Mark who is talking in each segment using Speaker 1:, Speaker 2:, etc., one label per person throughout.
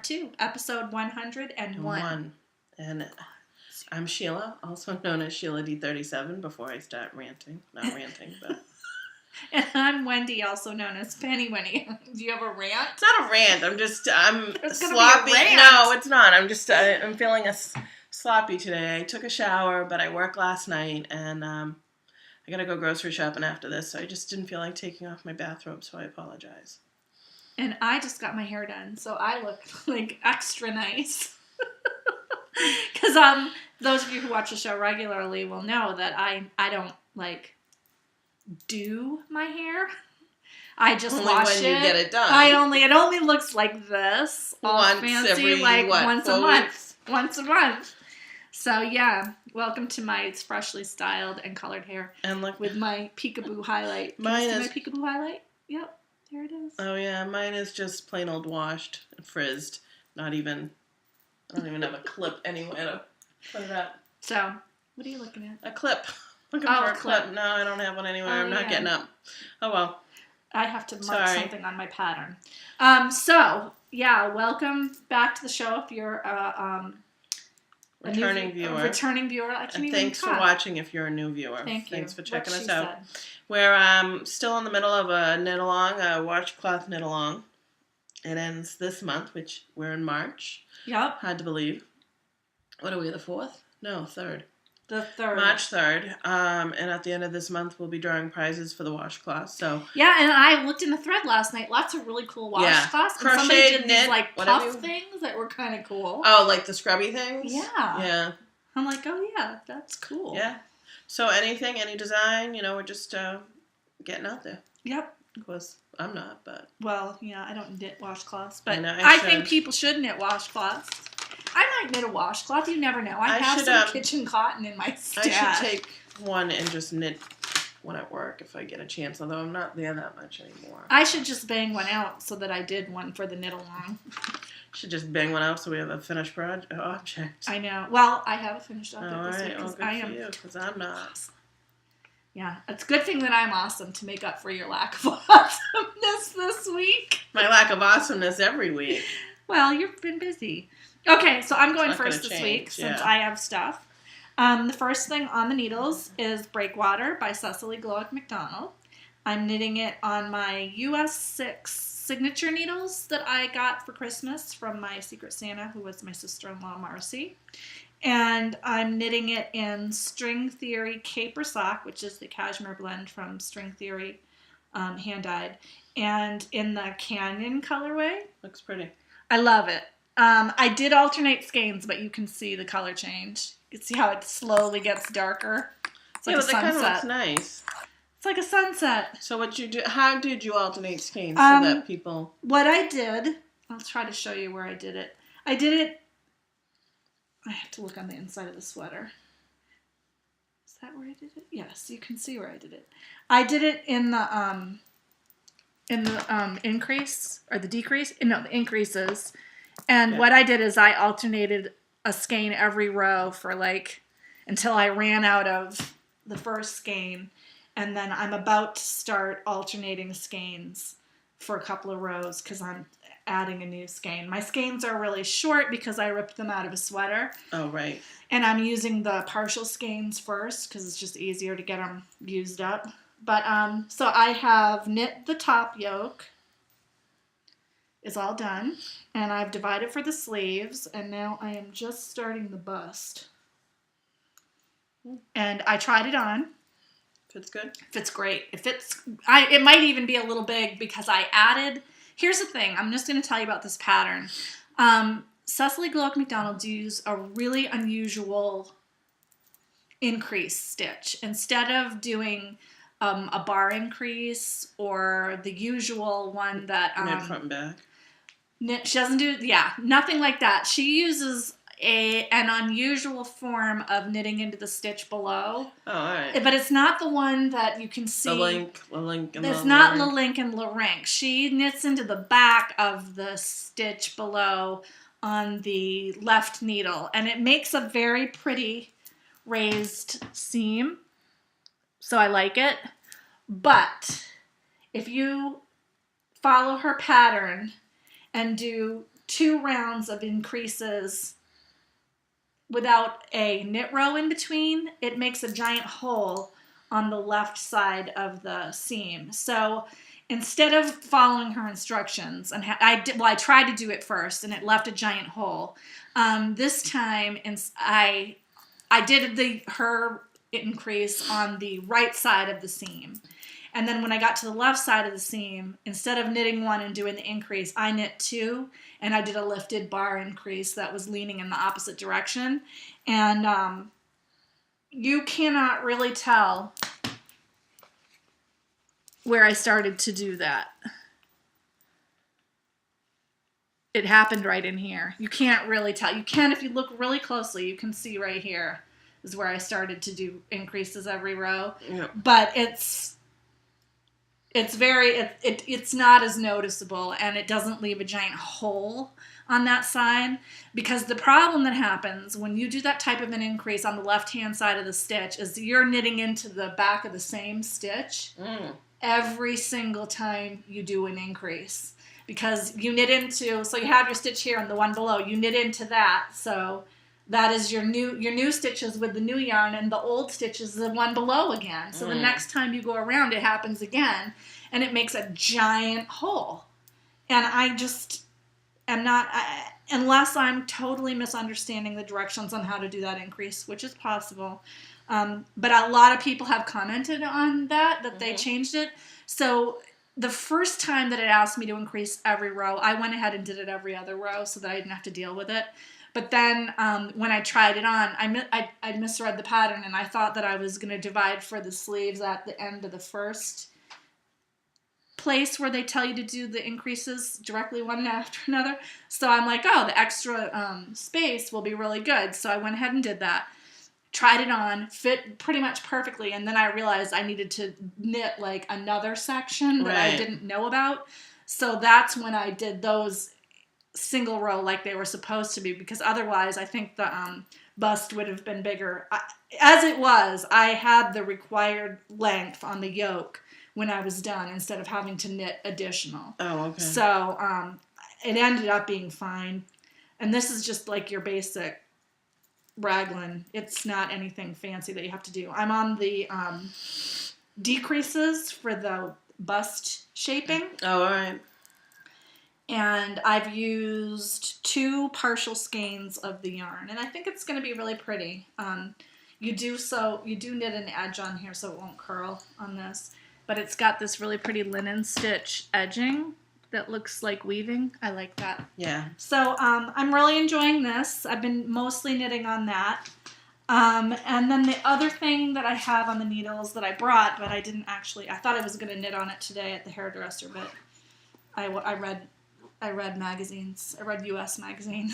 Speaker 1: Part 2, episode 101.
Speaker 2: And I'm Sheila, also known as Sheila D37, before I start ranting. Not ranting, but...
Speaker 1: And I'm Wendy, also known as Penny Winnie. Do you have a rant?
Speaker 2: It's not a rant. I'm
Speaker 1: It's
Speaker 2: sloppy.
Speaker 1: Be a rant.
Speaker 2: No, it's not. I'm feeling sloppy today. I took a shower, but I worked last night, and I gotta go grocery shopping after this, so I just didn't feel like taking off my bathrobe, so I apologize.
Speaker 1: And I just got my hair done, so I look like extra nice. Because those of you who watch the show regularly will know that I don't do my hair. I just
Speaker 2: only
Speaker 1: wash
Speaker 2: when you get it done.
Speaker 1: It only looks like this. All
Speaker 2: once
Speaker 1: fancy,
Speaker 2: every,
Speaker 1: once a
Speaker 2: 4
Speaker 1: month.
Speaker 2: weeks?
Speaker 1: Once a month. So yeah, welcome to my freshly styled and colored hair.
Speaker 2: And look
Speaker 1: with my peekaboo highlight.
Speaker 2: Mine is
Speaker 1: my peekaboo highlight. Yep, there it is.
Speaker 2: Oh yeah, mine is just plain old washed and frizzed. I don't even have a clip anywhere to put it up.
Speaker 1: So, what are you looking at?
Speaker 2: A clip. Looking for a clip. No, I don't have one anywhere. I'm not getting up. Oh well.
Speaker 1: I have to mark something on my pattern. So, yeah, welcome back to the show if you're a
Speaker 2: returning viewer.
Speaker 1: Returning viewer. I can't even
Speaker 2: thanks
Speaker 1: talk.
Speaker 2: for watching if you're a new viewer.
Speaker 1: Thank you.
Speaker 2: Thanks for checking us
Speaker 1: out.
Speaker 2: out. We're still in the middle of a knit-along, a washcloth knit-along. It ends this month, which we're in March.
Speaker 1: Yep.
Speaker 2: Hard to believe. What are we, the 4th? No, 3rd.
Speaker 1: The 3rd.
Speaker 2: March 3rd. And at the end of this month, we'll be drawing prizes for the washcloth. So
Speaker 1: yeah, and I looked in the thread last night. Lots of really cool washcloths.
Speaker 2: Crochet,
Speaker 1: and somebody did
Speaker 2: knit,
Speaker 1: these puff things that were kind of cool.
Speaker 2: Oh, like the scrubby things?
Speaker 1: Yeah.
Speaker 2: Yeah.
Speaker 1: I'm like, oh yeah, that's cool.
Speaker 2: Yeah. So any design, we're just getting out there.
Speaker 1: Yep.
Speaker 2: Of course, I'm not, but...
Speaker 1: Well, yeah, I don't knit washcloths, but
Speaker 2: I
Speaker 1: think people should knit washcloths. I might knit a washcloth. You never know. I have some kitchen cotton in my stash.
Speaker 2: I should take one and just knit one at work if I get a chance, although I'm not there that much anymore.
Speaker 1: I should just bang one out so that I did one for the knit-along.
Speaker 2: Should just bang one out so we have a finished object.
Speaker 1: I know. Well, I have a finished object
Speaker 2: all
Speaker 1: this
Speaker 2: right.
Speaker 1: week
Speaker 2: Well, good for you, because I'm not.
Speaker 1: Yeah, it's a good thing that I'm awesome to make up for your lack of awesomeness this week.
Speaker 2: My lack of awesomeness every week.
Speaker 1: Well, you've been busy. Okay, so I'm going first this week since I have stuff. The first thing on the needles is Breakwater by Cecily Glowick McDonald. I'm knitting it on my US 6 signature needles that I got for Christmas from my Secret Santa, who was my sister-in-law, Marcy. And I'm knitting it in String Theory Caper Sock, which is the cashmere blend from String Theory hand-dyed, and in the Canyon colorway.
Speaker 2: Looks pretty.
Speaker 1: I love it. I did alternate skeins, but you can see the color change. You can see how it slowly gets darker. It's like a sunset.
Speaker 2: That kind of looks nice.
Speaker 1: It's like a sunset.
Speaker 2: So what you do? How did you alternate skeins so that people?
Speaker 1: What I did, I'll try to show you where I did it. I have to look on the inside of the sweater. Is that where I did it? Yes, you can see where I did it. I did it in the increase or the decrease. No, the increases. And what I did is I alternated a skein every row for until I ran out of the first skein. And then I'm about to start alternating skeins for a couple of rows because I'm adding a new skein. My skeins are really short because I ripped them out of a sweater.
Speaker 2: Oh, right.
Speaker 1: And I'm using the partial skeins first because it's just easier to get them used up. But, so I have knit the top yoke. It's all done. And I've divided for the sleeves. And now I am just starting the bust. And I tried it on.
Speaker 2: Fits good?
Speaker 1: Fits great. It might even be a little big because I added... Here's the thing. I'm just going to tell you about this pattern. Cecily Glowick McDonald used a really unusual increase stitch. Instead of doing a bar increase or the usual one that...
Speaker 2: knit front and back.
Speaker 1: She doesn't do... Yeah, nothing like that. She uses an unusual form of knitting into the stitch below.
Speaker 2: Oh, all right.
Speaker 1: But it's not the one that you can see.
Speaker 2: The link, and
Speaker 1: it's not the link and the rank. She knits into the back of the stitch below on the left needle, and it makes a very pretty raised seam. So I like it. But if you follow her pattern and do 2 rounds of increases without a knit row in between, it makes a giant hole on the left side of the seam. So instead of following her instructions, and I tried to do it first, and it left a giant hole. This time, I did her increase on the right side of the seam. And then when I got to the left side of the seam, instead of knitting 1 and doing the increase, I knit 2, and I did a lifted bar increase that was leaning in the opposite direction. And you cannot really tell where I started to do that. It happened right in here. You can't really tell. You can if you look really closely. You can see right here is where I started to do increases every row.
Speaker 2: Yep.
Speaker 1: But it's not as noticeable, and it doesn't leave a giant hole on that side, because the problem that happens when you do that type of an increase on the left-hand side of the stitch is you're knitting into the back of the same stitch every single time you do an increase, because you knit into, so you have your stitch here and the one below, you knit into that, so that is your new stitches with the new yarn, and the old stitch is the one below again. So the next time you go around, it happens again, and it makes a giant hole. And I just am not, unless I'm totally misunderstanding the directions on how to do that increase, which is possible. But a lot of people have commented on that they changed it. So the first time that it asked me to increase every row, I went ahead and did it every other row so that I didn't have to deal with it. But then when I tried it on, I misread the pattern, and I thought that I was going to divide for the sleeves at the end of the first place where they tell you to do the increases directly one after another. So I'm like, oh, the extra space will be really good. So I went ahead and did that. Tried it on, fit pretty much perfectly, and then I realized I needed to knit like another section that I didn't know about. So that's when I did those single row like they were supposed to be, because otherwise I think the bust would have been bigger. As it was, I had the required length on the yoke when I was done instead of having to knit additional.
Speaker 2: Oh, okay.
Speaker 1: So it ended up being fine. And this is just like your basic raglan. It's not anything fancy that you have to do. I'm on the decreases for the bust shaping.
Speaker 2: Oh, all right.
Speaker 1: And I've used 2 partial skeins of the yarn, and I think it's going to be really pretty. You do knit an edge on here so it won't curl on this, but it's got this really pretty linen stitch edging that looks like weaving. I like that.
Speaker 2: Yeah.
Speaker 1: So I'm really enjoying this. I've been mostly knitting on that. And then the other thing that I have on the needles that I brought, but I didn't actually, I thought I was going to knit on it today at the hairdresser, but I read magazines. I read U.S. magazines.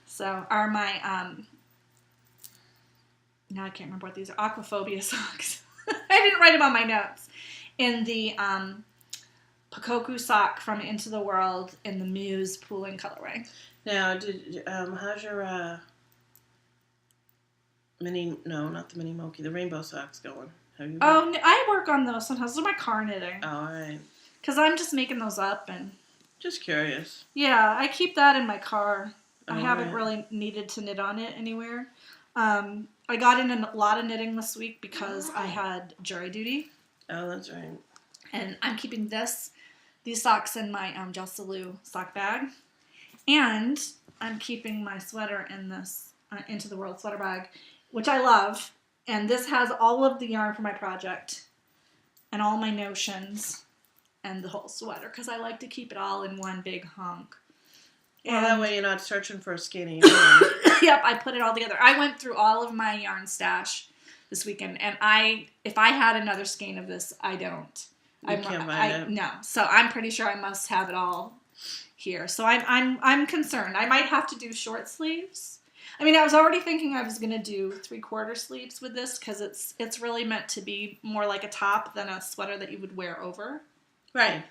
Speaker 1: So are my, now I can't remember what these are, aquaphobia socks. I didn't write them on my notes. In the Pakoku sock from Into the World in the Muse pooling colorway.
Speaker 2: Now, how's your not the mini mochi, the rainbow socks going?
Speaker 1: I work on those sometimes. Those are my car knitting.
Speaker 2: Oh, all right.
Speaker 1: Because I'm just making those up and...
Speaker 2: Just curious.
Speaker 1: Yeah, I keep that in my car. I haven't really needed to knit on it anywhere. I got in a lot of knitting this week because I had jury duty.
Speaker 2: Oh, that's right.
Speaker 1: And I'm keeping these socks in my Jessalou sock bag. And I'm keeping my sweater in this Into the World sweater bag, which I love. And this has all of the yarn for my project and all my notions and the whole sweater, because I like to keep it all in one big hunk.
Speaker 2: Well, that way you're not searching for a skinny yarn.
Speaker 1: Yep, I put it all together. I went through all of my yarn stash this weekend, and if I had another skein of this, I don't.
Speaker 2: You can't find it.
Speaker 1: No, so I'm pretty sure I must have it all here. So I'm concerned. I might have to do short sleeves. I mean, I was already thinking I was going to do 3/4 sleeves with this, because it's really meant to be more like a top than a sweater that you would wear over.
Speaker 2: Right.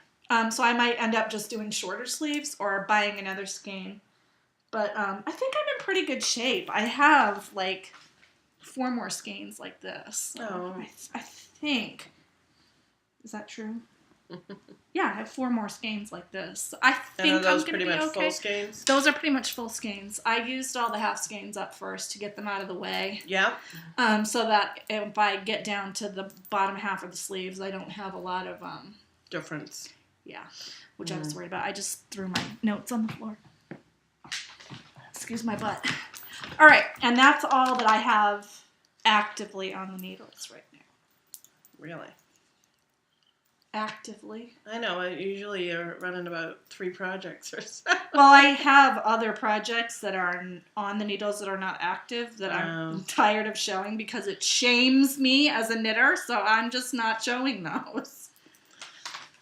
Speaker 1: So I might end up just doing shorter sleeves or buying another skein. But I think I'm in pretty good shape. I have like 4 more skeins like this. So
Speaker 2: Oh.
Speaker 1: I think. Is that true? Yeah, I have 4 more skeins like this. I think
Speaker 2: are those
Speaker 1: I'm going to
Speaker 2: pretty
Speaker 1: be
Speaker 2: much full skeins?
Speaker 1: Those are pretty much full skeins. I used all the half skeins up first to get them out of the way.
Speaker 2: Yeah.
Speaker 1: So that if I get down to the bottom half of the sleeves, I don't have a lot of
Speaker 2: difference.
Speaker 1: Yeah, which I was worried about. I just threw my notes on the floor. Excuse my butt. All right, and that's all that I have actively on the needles right now.
Speaker 2: Really?
Speaker 1: Actively.
Speaker 2: I know. Usually you're running about 3 projects or so.
Speaker 1: Well, I have other projects that are on the needles that are not active that I'm tired of showing because it shames me as a knitter, so I'm just not showing those.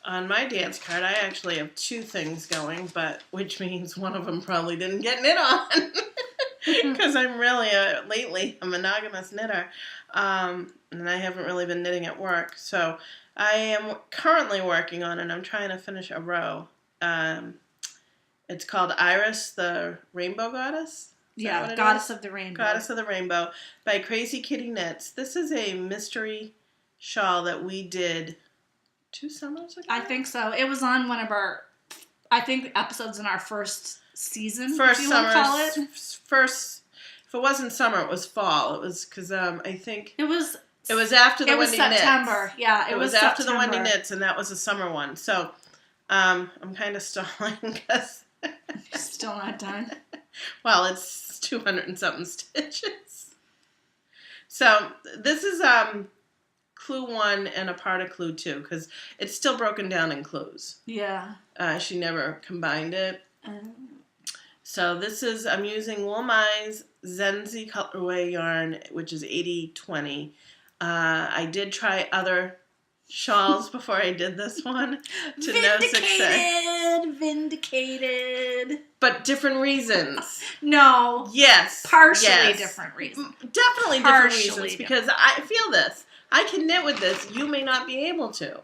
Speaker 1: On
Speaker 2: my dance card, I actually have 2 things going, which means one of them probably didn't get knit on. Because I'm really, lately, a monogamous knitter. And I haven't really been knitting at work. So I am currently working on it. I'm trying to finish a row. It's called Iris, the Rainbow Goddess.
Speaker 1: Yeah, Goddess of the Rainbow.
Speaker 2: Goddess of the Rainbow by Crazy Kitty Knits. This is a mystery shawl that we did 2 summers ago?
Speaker 1: I think so. It was on one of our, episodes in our first season.
Speaker 2: First
Speaker 1: if you
Speaker 2: summer.
Speaker 1: Call it.
Speaker 2: First, if it wasn't summer, it was fall. It was because I think
Speaker 1: it was
Speaker 2: after the Wendy Knits.
Speaker 1: September. Yeah,
Speaker 2: it was after the Wendy Knits, and that was a summer one. So I'm kind of stalling because
Speaker 1: still not done.
Speaker 2: Well, it's 200 and something stitches. So this is clue 1 and a part of clue 2 because it's still broken down in clues.
Speaker 1: Yeah.
Speaker 2: She never combined it. So this is, I'm using Woolmy's Zenzi colorway yarn, which is 80/20. I did try other shawls before I did this one to no success.
Speaker 1: Vindicated.
Speaker 2: But different reasons.
Speaker 1: No.
Speaker 2: Yes.
Speaker 1: Partially different reasons.
Speaker 2: Definitely different reasons because I feel this. I can knit with this. You may not be able to.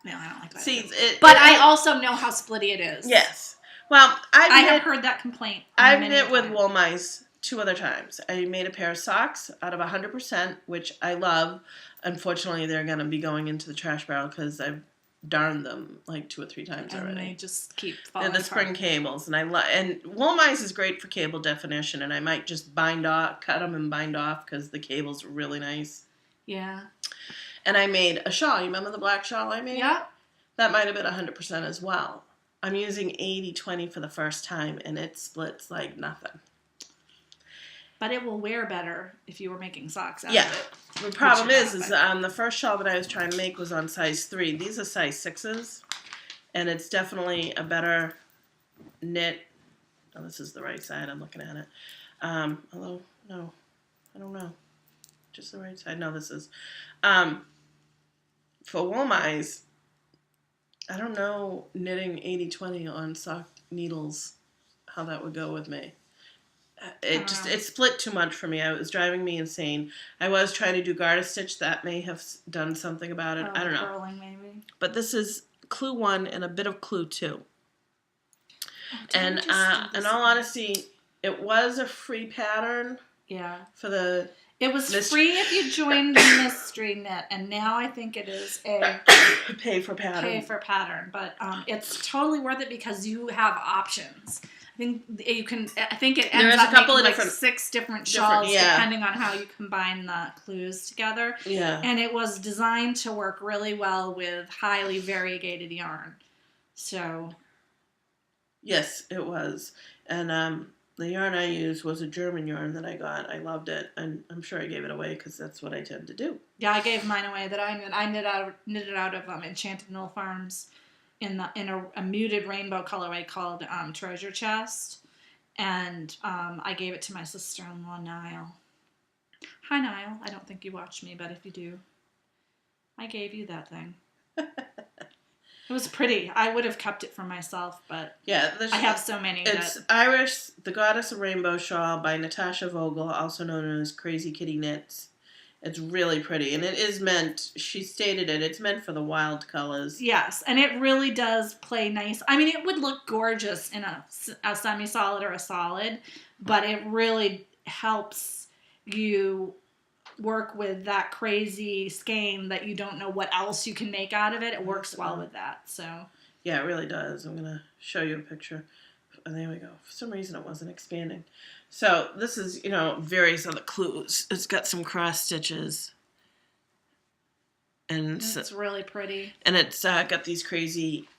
Speaker 1: No, I don't like that.
Speaker 2: See,
Speaker 1: I also know how splitty it is.
Speaker 2: Yes. Well, I
Speaker 1: have heard that complaint.
Speaker 2: I've knit with Woolmy's 2 other times. I made a pair of socks out of 100%, which I love. Unfortunately, they're going to be going into the trash barrel because I've darned them like 2 or 3 times already.
Speaker 1: And they just keep falling
Speaker 2: apart. Spring cables, and and Woolmy's is great for cable definition, and I might just cut them and bind off because the cable's really nice.
Speaker 1: Yeah.
Speaker 2: And I made a shawl. You remember the black shawl I made?
Speaker 1: Yeah.
Speaker 2: That might have been 100% as well. I'm using 80/20 for the first time, and it splits like nothing.
Speaker 1: But it will wear better if you were making socks out
Speaker 2: of
Speaker 1: it.
Speaker 2: The problem is the first shawl that I was trying to make was on size 3. These are size 6s, and it's definitely a better knit. Oh, this is the right side. I'm looking at it. Although, no, I don't know. Just the right side. No, this is. For Woolmy's, I don't know knitting 80/20 on sock needles, how that would go with me. It split too much for me. It was driving me insane. I was trying to do garter stitch. That may have done something about it. I don't know.
Speaker 1: Purling maybe.
Speaker 2: But this is clue 1 and a bit of clue 2. And in all honesty, it was a free pattern.
Speaker 1: Yeah.
Speaker 2: For the.
Speaker 1: It was free if you joined the mystery knit, and now I think it is a
Speaker 2: pay for pattern.
Speaker 1: But it's totally worth it because you have options. I think you can. I think it ends up making like 6 different shawls depending on how you combine the clues together.
Speaker 2: Yeah.
Speaker 1: And it was designed to work really well with highly variegated yarn. So.
Speaker 2: Yes, it was, and the yarn I used was a German yarn that I got. I loved it, and I'm sure I gave it away because that's what I tend to do.
Speaker 1: Yeah, I gave mine away. That I knitted out of Enchanted Knoll Farms in a muted rainbow colorway called Treasure Chest, and I gave it to my sister-in-law Niall. Hi Niall. I don't think you watch me, but if you do, I gave you that thing. It was pretty. I would have kept it for myself, but
Speaker 2: yeah,
Speaker 1: I have so many.
Speaker 2: It's Iris, the Goddess of Rainbow Shawl by Natasha Vogel, also known as Crazy Kitty Knits. It's really pretty, and it is meant, she stated it's meant for the wild colors.
Speaker 1: Yes, and it really does play nice. I mean, it would look gorgeous in a semi-solid or a solid, but it really helps you work with that crazy skein that you don't know what else you can make out of it. It works well with that. So
Speaker 2: yeah, it really does. I'm gonna show you a picture. And there we go. For some reason, it wasn't expanding. So this is, various other clues. It's got some cross stitches. And
Speaker 1: it's really pretty.
Speaker 2: And it's got these crazy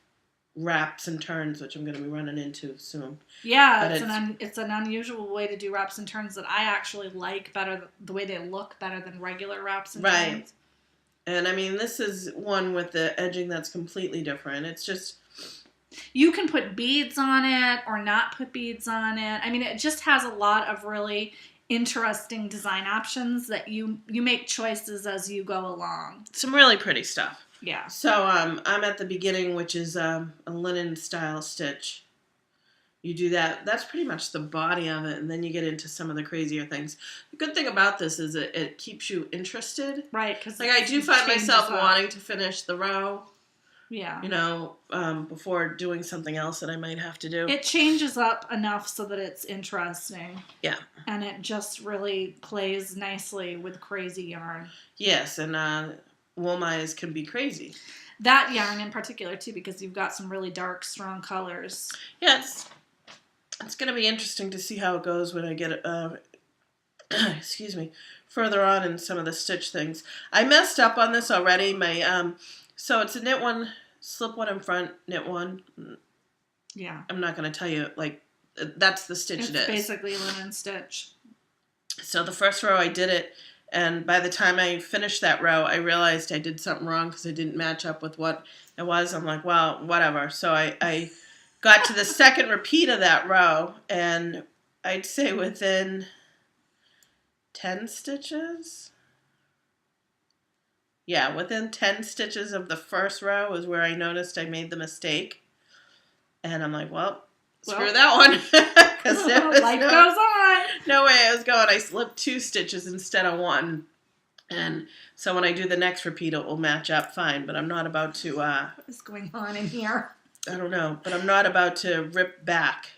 Speaker 2: wraps and turns, which I'm going to be running into soon.
Speaker 1: Yeah, it's an unusual way to do wraps and turns that I actually like better. The way they look better than regular wraps and turns. Right.
Speaker 2: And I mean, this is one with the edging that's completely different. It's just...
Speaker 1: You can put beads on it or not put beads on it. I mean, it just has a lot of really interesting design options that you make choices as you go along.
Speaker 2: Some really pretty stuff.
Speaker 1: Yeah.
Speaker 2: So I'm at the beginning, which is a linen style stitch. You do that. That's pretty much the body of it, and then you get into some of the crazier things. The good thing about this is it keeps you interested.
Speaker 1: Right. Because
Speaker 2: I do find myself wanting to finish the row.
Speaker 1: Yeah.
Speaker 2: Before doing something else that I might have to do.
Speaker 1: It changes up enough so that it's interesting.
Speaker 2: Yeah.
Speaker 1: And it just really plays nicely with crazy yarn.
Speaker 2: Yes, and wool eyes can be crazy.
Speaker 1: That yarn in particular, too, because you've got some really dark, strong colors.
Speaker 2: Yeah, it's going to be interesting to see how it goes when I get excuse me, further on in some of the stitch things. I messed up on this already. My so it's a knit one, slip one in front, knit one.
Speaker 1: Yeah.
Speaker 2: I'm not going to tell you, that's the stitch it is.
Speaker 1: It's basically linen stitch.
Speaker 2: So the first row I did it, and by the time I finished that row, I realized I did something wrong because I didn't match up with what it was. I'm like, well, whatever. So I got to the second repeat of that row, and I'd say within 10 stitches... Yeah, within 10 stitches of the first row is where I noticed I made the mistake. And I'm like, well, screw that one.
Speaker 1: Life goes on.
Speaker 2: No way I was going. I slipped 2 stitches instead of 1. And so when I do the next repeat, it will match up fine. But I'm not about to...
Speaker 1: what is going on in here?
Speaker 2: I don't know. But I'm not about to rip back.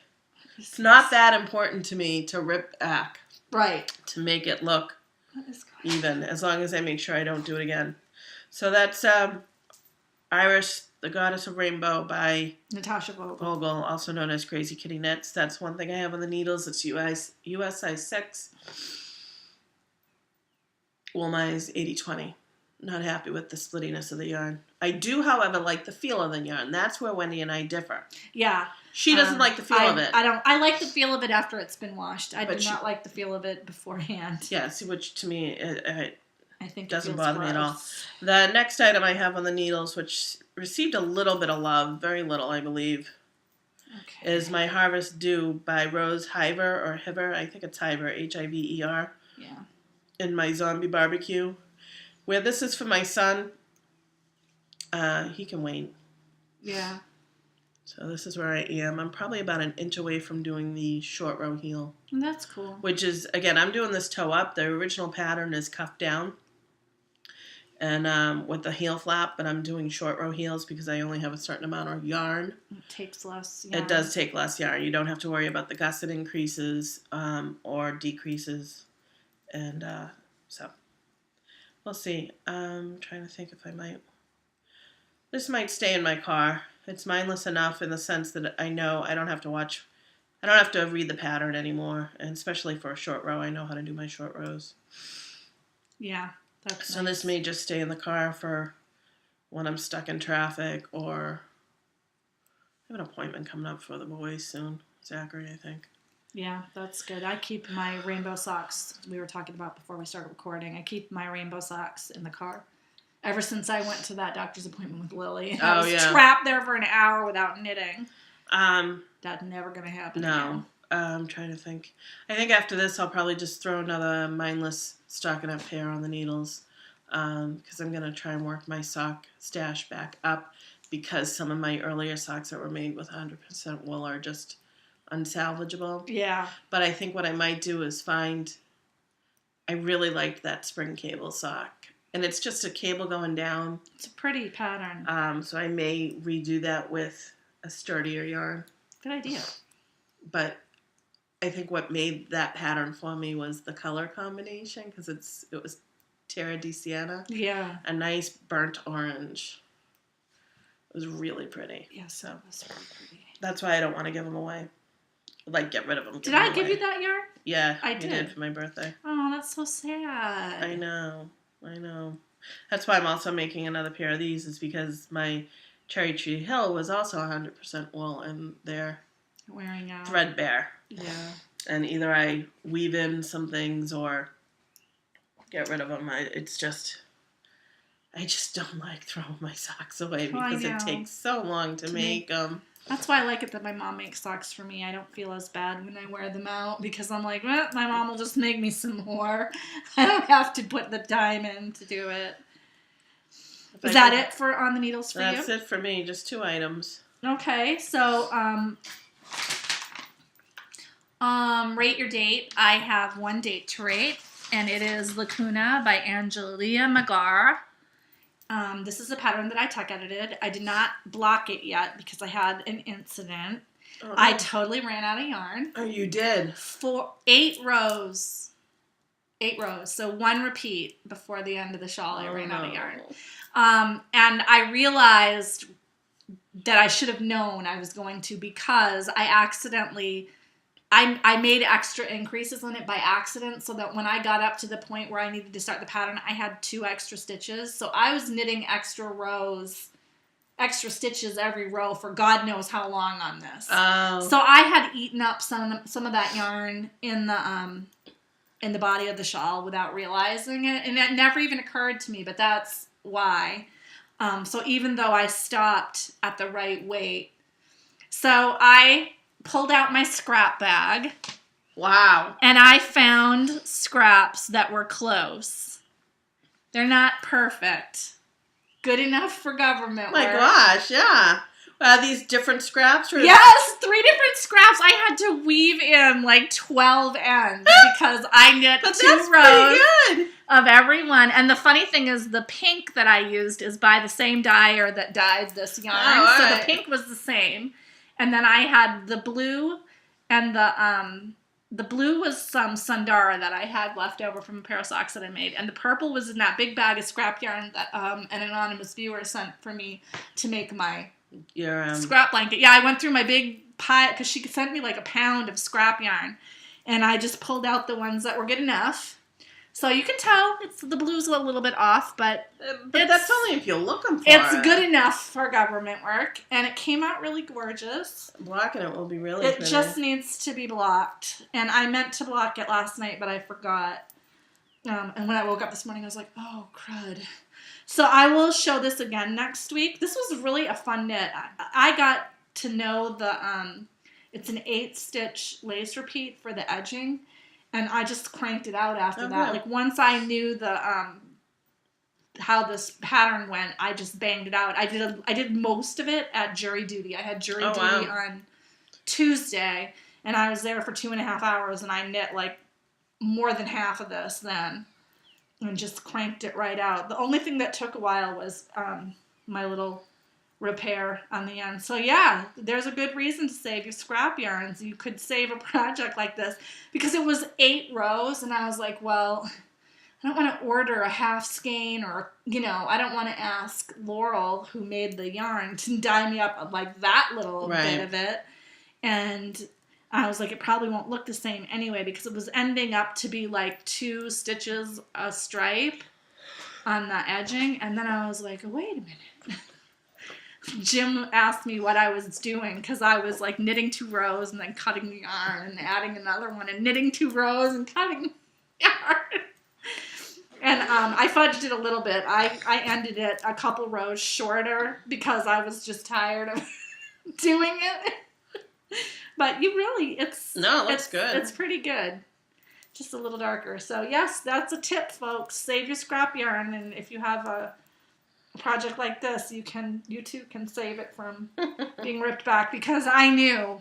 Speaker 2: It's not that important to me to rip back.
Speaker 1: Right.
Speaker 2: To make it look even, as long as I make sure I don't do it again. So that's Iris, the Goddess of Rainbow by
Speaker 1: Natasha Vogel,
Speaker 2: also known as Crazy Kitty Knits. That's one thing I have on the needles. It's US size 6. Wool mize 80/20. Not happy with the splittiness of the yarn. I do, however, like the feel of the yarn. That's where Wendy and I differ.
Speaker 1: Yeah.
Speaker 2: She doesn't like the feel of it.
Speaker 1: I like the feel of it after it's been washed. I do not like the feel of it beforehand.
Speaker 2: Yeah, see, which to me,
Speaker 1: I think
Speaker 2: doesn't bother me at all. The next item I have on the needles, which received a little bit of love, very little, I believe, is my Harvest Dew by Rose Hiver, or Hiver. I think it's Hiver, Hiver.
Speaker 1: Yeah.
Speaker 2: In my Zombie Barbecue. Where this is for my son, he can wait.
Speaker 1: Yeah.
Speaker 2: So this is where I am. I'm probably about an inch away from doing the short row heel.
Speaker 1: That's cool.
Speaker 2: Which is, again, I'm doing this toe up. The original pattern is cuffed down. And with the heel flap, but I'm doing short row heels because I only have a certain amount of yarn.
Speaker 1: It takes less yarn.
Speaker 2: It does take less yarn. You don't have to worry about the gusset increases or decreases. And so... We'll see. I'm trying to think if I might... This might stay in my car. It's mindless enough in the sense that I know I don't have to watch... I don't have to read the pattern anymore. And especially for a short row, I know how to do my short rows.
Speaker 1: Yeah, that's
Speaker 2: So nice. This may just stay in the car for when I'm stuck in traffic, or... I have an appointment coming up for the boys soon. Zachary, I think.
Speaker 1: Yeah, that's good. I keep my rainbow socks, we were talking about before we started recording, I keep my rainbow socks in the car. Ever since I went to that doctor's appointment with Lily. And I was trapped there for an hour without knitting. That's never going to happen again.
Speaker 2: I'm trying to think. I think after this I'll probably just throw another mindless stockinette pair on the needles. Because I'm going to try and work my sock stash back up. Because some of my earlier socks that were made with 100% wool are just... unsalvageable.
Speaker 1: Yeah.
Speaker 2: But I think what I might do is I really liked that spring cable sock. And it's just a cable going down.
Speaker 1: It's a pretty pattern.
Speaker 2: So I may redo that with a sturdier yarn.
Speaker 1: Good idea.
Speaker 2: But I think what made that pattern for me was the color combination, because it was Terra di Siena.
Speaker 1: Yeah.
Speaker 2: A nice burnt orange. It was really pretty.
Speaker 1: Yeah, so it was really pretty.
Speaker 2: That's why I don't want to give them away. Like, get rid of them.
Speaker 1: Did I give you that yarn?
Speaker 2: Yeah,
Speaker 1: I
Speaker 2: did for my birthday.
Speaker 1: Oh, that's so sad.
Speaker 2: I know. That's why I'm also making another pair of these, is because my Cherry Tree Hill was also 100% wool, and they're
Speaker 1: wearing out.
Speaker 2: Threadbare.
Speaker 1: Yeah.
Speaker 2: And either I weave in some things or get rid of them. I just don't like throwing my socks away because it takes so long to make them.
Speaker 1: That's why I like it that my mom makes socks for me. I don't feel as bad when I wear them out because I'm like, well, my mom will just make me some more. I don't have to put the time in to do it. Is that it for On the Needles for you?
Speaker 2: That's it for me. Just 2 items.
Speaker 1: Okay, so rate your date. I have 1 date to rate, and it is Lacuna by Angelia Magar. This is a pattern that I tuck edited. I did not block it yet because I had an incident. Oh. I totally ran out of yarn.
Speaker 2: Oh, you did?
Speaker 1: 8 rows. 8 rows. So 1 repeat before the end of the shawl. I ran out of yarn. And I realized that I should have known I was going to because I accidentally... I made extra increases on it by accident so that when I got up to the point where I needed to start the pattern, I had 2 extra stitches. So I was knitting extra extra stitches every row for God knows how long on this. Oh. So I had eaten up some of that yarn in the body of the shawl without realizing it. And it never even occurred to me, but that's why. So even though I stopped at the right weight. So I pulled out my scrap bag.
Speaker 2: Wow.
Speaker 1: And I found scraps that were close. They're not perfect. Good enough for government work.
Speaker 2: My gosh, yeah. These different scraps?
Speaker 1: Yes, 3 different scraps. I had to weave in like 12 ends because I knit 2 rows of every one. And the funny thing is the pink that I used is by the same dyer that dyed this yarn. Oh, so the pink was the same. And then I had the blue, and the blue was some Sundara that I had left over from a pair of socks that I made. And the purple was in that big bag of scrap yarn that an anonymous viewer sent for me to make my scrap blanket. Yeah, I went through my big pile, because she sent me like a pound of scrap yarn. And I just pulled out the ones that were good enough. So you can tell the blue's a little bit off, but
Speaker 2: that's only if you're looking for it.
Speaker 1: It's good enough for government work, and it came out really gorgeous.
Speaker 2: Blocking it will be really pretty.
Speaker 1: It just needs to be blocked, and I meant to block it last night, but I forgot. And when I woke up this morning, I was like, oh, crud. So I will show this again next week. This was really a fun knit. I got to know it's an 8-stitch lace repeat for the edging. And I just cranked it out after that. Like, once I knew how this pattern went, I just banged it out. I did most of it at jury duty. I had jury duty on Tuesday, and I was there for 2.5 hours, and I knit, like, more than half of this then, and just cranked it right out. The only thing that took a while was my little repair on the end. So yeah, there's a good reason to save your scrap yarns. You could save a project like this because it was 8 rows, and I was like, well, I don't want to order a half skein, or, I don't want to ask Laurel, who made the yarn, to dye me up like that little bit of it. And I was like, it probably won't look the same anyway, because it was ending up to be like 2 stitches a stripe on the edging. And then I was like, wait a minute. Jim asked me what I was doing, because I was like knitting 2 rows and then cutting the yarn and adding another one and knitting 2 rows and cutting yarn. And I fudged it a little bit. I ended it a couple rows shorter because I was just tired of doing it. But it looks good. It's pretty good. Just a little darker. So yes, that's a tip, folks. Save your scrap yarn, and if you have a project like this, you too can save it from being ripped back, because I knew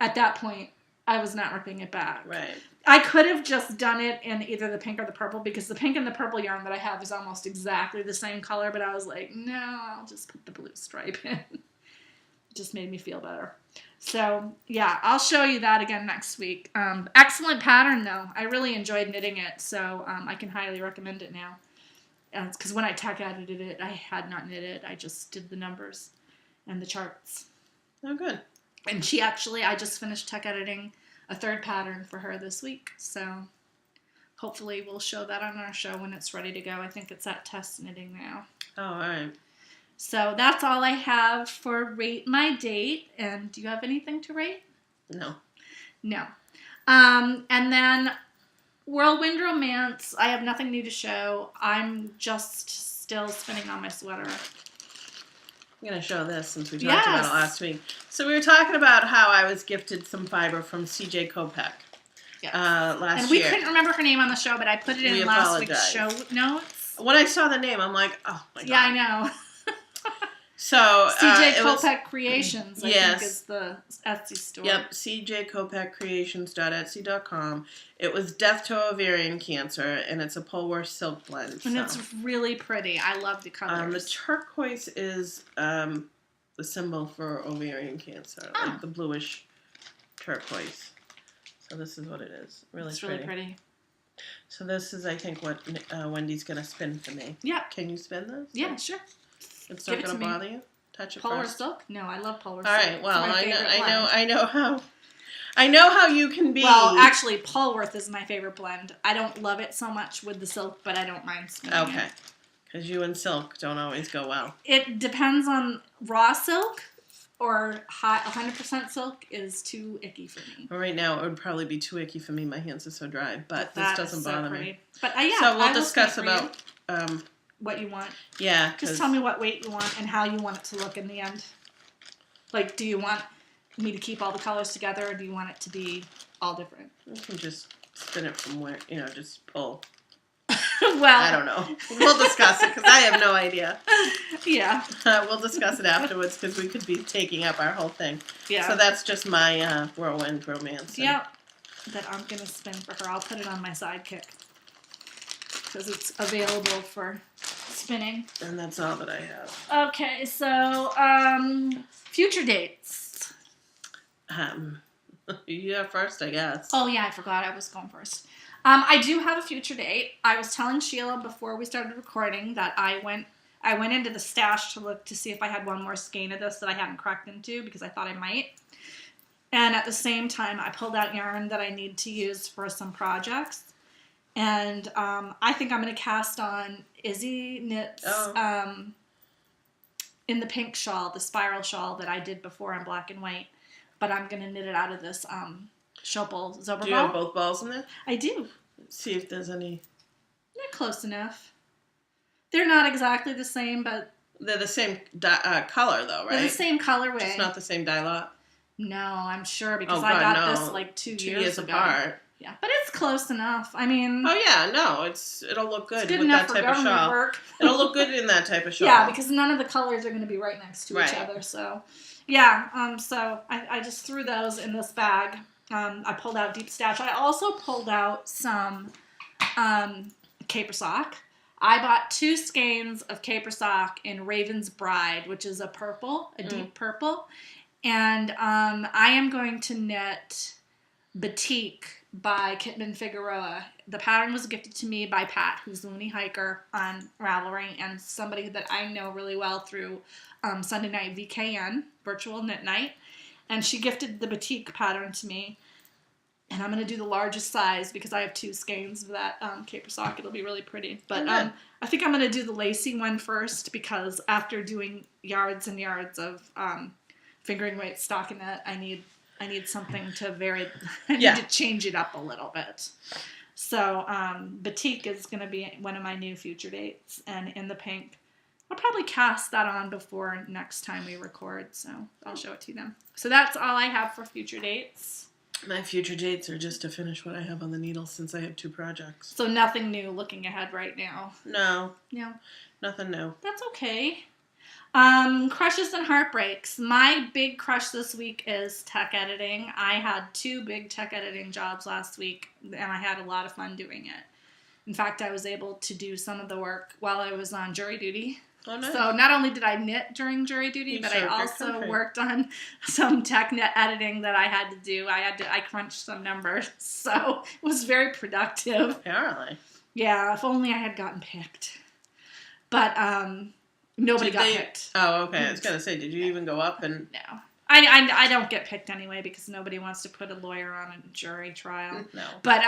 Speaker 1: at that point I was not ripping it back.
Speaker 2: Right.
Speaker 1: I could have just done it in either the pink or the purple, because the pink and the purple yarn that I have is almost exactly the same color, but I was like, no, I'll just put the blue stripe in. It just made me feel better. So, yeah, I'll show you that again next week. Excellent pattern, though. I really enjoyed knitting it, so I can highly recommend it now. Because when I tech edited it, I had not knit it. I just did the numbers and the charts.
Speaker 2: Oh, good.
Speaker 1: And I just finished tech editing a third pattern for her this week. So hopefully we'll show that on our show when it's ready to go. I think it's at test knitting now.
Speaker 2: Oh, all right.
Speaker 1: So that's all I have for Rate My Date. And do you have anything to rate?
Speaker 2: No.
Speaker 1: No. And then Whirlwind Romance, I have nothing new to show. I'm just still spinning on my sweater.
Speaker 2: I'm going to show this since we talked about it last week. So we were talking about how I was gifted some fiber from CJ Kopek last year.
Speaker 1: And we couldn't remember her name on the show, but I put it in last week's show notes.
Speaker 2: When I saw the name, I'm like, oh my God.
Speaker 1: Yeah, I know.
Speaker 2: So
Speaker 1: CJ Kopek Creations, I think is the Etsy store.
Speaker 2: Yep, cjkopekcreations.etsy.com. It was Death to Ovarian Cancer, and it's a Polworth silk blend.
Speaker 1: And it's really pretty. I love the colors.
Speaker 2: The turquoise is the symbol for ovarian cancer, like the bluish turquoise. So this is what it is.
Speaker 1: It's really pretty.
Speaker 2: So this is, I think, what Wendy's going to spin for me.
Speaker 1: Yeah.
Speaker 2: Can you spin this?
Speaker 1: Yeah, sure.
Speaker 2: It's not going to bother you? Touch it
Speaker 1: Polworth
Speaker 2: first.
Speaker 1: silk? No, I love Polworth silk.
Speaker 2: All right. Well, I know how you can be.
Speaker 1: Well, actually, Polworth is my favorite blend. I don't love it so much with the silk, but I don't mind spinning it.
Speaker 2: Okay. Because you and silk don't always go well.
Speaker 1: It depends on raw silk or 100% silk is too icky for me.
Speaker 2: Well, right now, it would probably be too icky for me. My hands are so dry, but this doesn't bother me.
Speaker 1: But
Speaker 2: so we'll discuss about
Speaker 1: what you want.
Speaker 2: Yeah.
Speaker 1: Just tell me what weight you want and how you want it to look in the end. Like, do you want me to keep all the colors together, or do you want it to be all different?
Speaker 2: You can just spin it from where, just pull.
Speaker 1: Well,
Speaker 2: I don't know. We'll discuss it because I have no idea.
Speaker 1: Yeah.
Speaker 2: We'll discuss it afterwards because we could be taking up our whole thing.
Speaker 1: Yeah.
Speaker 2: So that's just my Whirlwind Romance.
Speaker 1: Yep. That I'm going to spin for her. I'll put it on my sidekick because it's available for spinning.
Speaker 2: And that's all that I have.
Speaker 1: Okay, so future dates.
Speaker 2: You have first, I guess.
Speaker 1: Oh, yeah, I forgot I was going first. I do have a future date. I was telling Sheila before we started recording that I went into the stash to look to see if I had one more skein of this that I hadn't cracked into because I thought I might. And at the same time, I pulled out yarn that I need to use for some projects. And I think I'm going to cast on Izzy Knits in the pink shawl, the spiral shawl that I did before in black and white. But I'm going to knit it out of this Schopel Zobber ball.
Speaker 2: Do you have both balls in there?
Speaker 1: I do.
Speaker 2: See if there's any.
Speaker 1: They're close enough. They're not exactly the same, but...
Speaker 2: They're the same color, though, right?
Speaker 1: They're the same colorway.
Speaker 2: Just not the same dye lot?
Speaker 1: No, I'm sure, because I got this like 2 years ago.
Speaker 2: Apart.
Speaker 1: Yeah, but it's close enough. I mean...
Speaker 2: Oh, yeah, no, it'll look good,
Speaker 1: good
Speaker 2: with
Speaker 1: enough
Speaker 2: that
Speaker 1: for
Speaker 2: type of shawl.
Speaker 1: work.
Speaker 2: It'll look good in that type of shawl.
Speaker 1: Yeah, because none of the colors are going to be right next to each other, so... Yeah, so I just threw those in this bag. I pulled out Deep Stash. I also pulled out some caper sock. I bought 2 skeins of caper sock in Raven's Bride, which is a purple, a deep purple. And I am going to knit Batik by Kitman Figueroa. The pattern was gifted to me by Pat, who's the Looney Hiker on Ravelry, and somebody that I know really well through Sunday Night VKN, Virtual Knit Night. And she gifted the Batik pattern to me. And I'm going to do the largest size because I have 2 skeins of that caper sock. It'll be really pretty. But I think I'm going to do the lacy one first because after doing yards and yards of fingering weight stockinette, I need something to vary. I need to change it up a little bit. So Batik is going to be one of my new future dates. And in the pink, I'll probably cast that on before next time we record. So I'll show it to them. So that's all I have for future dates.
Speaker 2: My future dates are just to finish what I have on the needle since I have 2 projects.
Speaker 1: So nothing new looking ahead right now?
Speaker 2: No.
Speaker 1: No.
Speaker 2: Nothing new.
Speaker 1: That's okay. Crushes and heartbreaks. My big crush this week is tech editing. I had 2 big tech editing jobs last week, and I had a lot of fun doing it. In fact, I was able to do some of the work while I was on jury duty.
Speaker 2: Oh, nice.
Speaker 1: So not only did I knit during jury duty, but I also worked on some tech net editing that I had to do. I crunched some numbers, so it was very productive.
Speaker 2: Apparently.
Speaker 1: Yeah, if only I had gotten picked. But nobody got picked.
Speaker 2: Oh, okay. I was going to say, did you even go up and...
Speaker 1: No. I don't get picked anyway because nobody wants to put a lawyer on a jury trial.
Speaker 2: No.
Speaker 1: But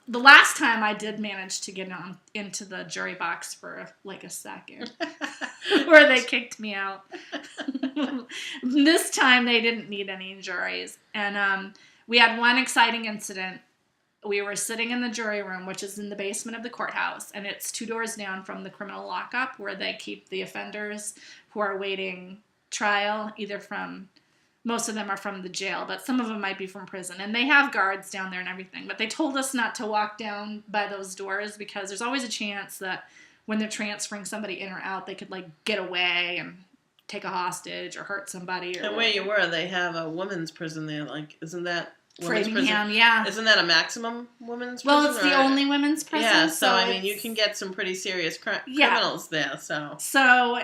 Speaker 1: the last time I did manage to get into the jury box for like a second where they kicked me out. This time they didn't need any juries. And we had one exciting incident. We were sitting in the jury room, which is in the basement of the courthouse, and it's 2 doors down from the criminal lockup where they keep the offenders who are awaiting trial, either from... Most of them are from the jail, but some of them might be from prison. And they have guards down there and everything. But they told us not to walk down by those doors because there's always a chance that when they're transferring somebody in or out, they could, like, get away and take a hostage or hurt somebody.
Speaker 2: And where you were, they have a women's prison there. Like, isn't that...
Speaker 1: Framingham, yeah.
Speaker 2: Isn't that a maximum women's prison?
Speaker 1: Well, it's the only women's prison.
Speaker 2: Yeah, so I mean, you can get some pretty serious criminals there, so.
Speaker 1: So,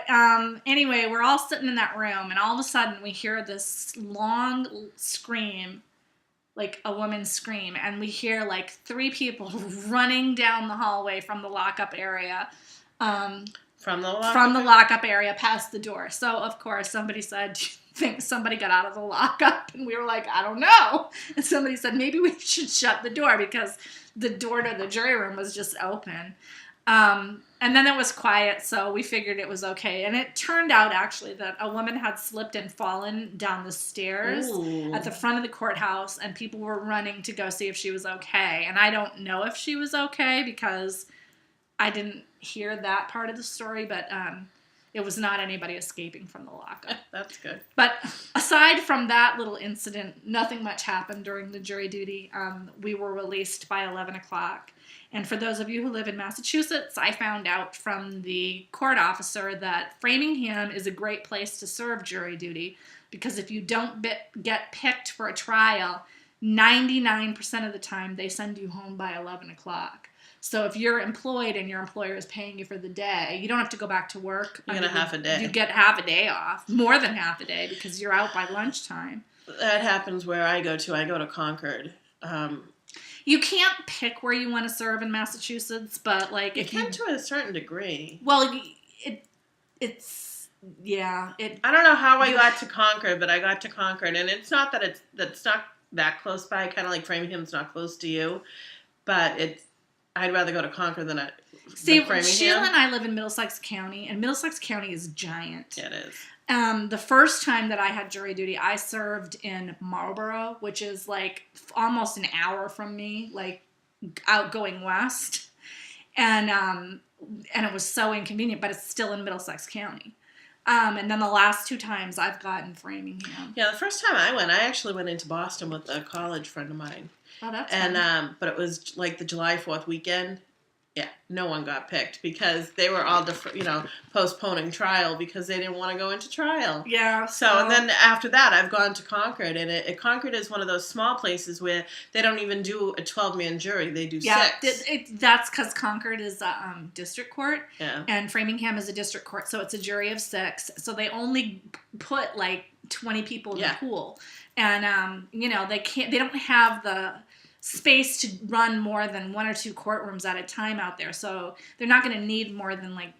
Speaker 1: anyway, we're all sitting in that room, and all of a sudden we hear this long scream, like a woman scream, and we hear like 3 people running down the hallway from the lockup area.
Speaker 2: From the lockup?
Speaker 1: From the lockup area past the door. So, of course, somebody said... think somebody got out of the lockup, and we were like, I don't know. And somebody said, maybe we should shut the door because the door to the jury room was just open. And then it was quiet, so we figured it was okay. And it turned out, actually, that a woman had slipped and fallen down the stairs at the front of the courthouse, and people were running to go see if she was okay. And I don't know if she was okay because I didn't hear that part of the story, but... it was not anybody escaping from the lockup.
Speaker 2: That's good.
Speaker 1: But aside from that little incident, nothing much happened during the jury duty. We were released by 11 o'clock. And for those of you who live in Massachusetts, I found out from the court officer that Framingham is a great place to serve jury duty because if you don't get picked for a trial, 99% of the time they send you home by 11 o'clock. So if you're employed and your employer is paying you for the day, you don't have to go back to work.
Speaker 2: You get half a day.
Speaker 1: You get half a day off, more than half a day, because you're out by lunchtime.
Speaker 2: That happens where I go to Concord.
Speaker 1: You can't pick where you want to serve in Massachusetts, but like
Speaker 2: you can to a certain degree.
Speaker 1: Well, it's yeah.
Speaker 2: I don't know how I got to Concord, but I got to Concord, and it's not that that's not that close by. Kind of like Framingham's not close to you, but it's. I'd rather go to Concord than Framingham.
Speaker 1: Sheila and I live in Middlesex County, and Middlesex County is giant.
Speaker 2: Yeah, it is.
Speaker 1: The first time that I had jury duty, I served in Marlborough, which is like almost an hour from me, like out going west. And it was so inconvenient, but it's still in Middlesex County. And then the last 2 times I've gotten Framingham.
Speaker 2: Yeah, the first time I actually went into Boston with a college friend of mine.
Speaker 1: Oh, that's
Speaker 2: fun. But it was like the July 4th weekend. Yeah, no one got picked because they were all, postponing trial because they didn't want to go into trial.
Speaker 1: Yeah.
Speaker 2: So, and then after that, I've gone to Concord, and Concord is one of those small places where they don't even do a 12-man jury. They do 6.
Speaker 1: That's because Concord is a district court,
Speaker 2: yeah, and
Speaker 1: Framingham is a district court, so it's a jury of 6. So they only put like 20 people in the pool, and they don't have the space to run more than 1 or 2 courtrooms at a time out there, so they're not going to need more than like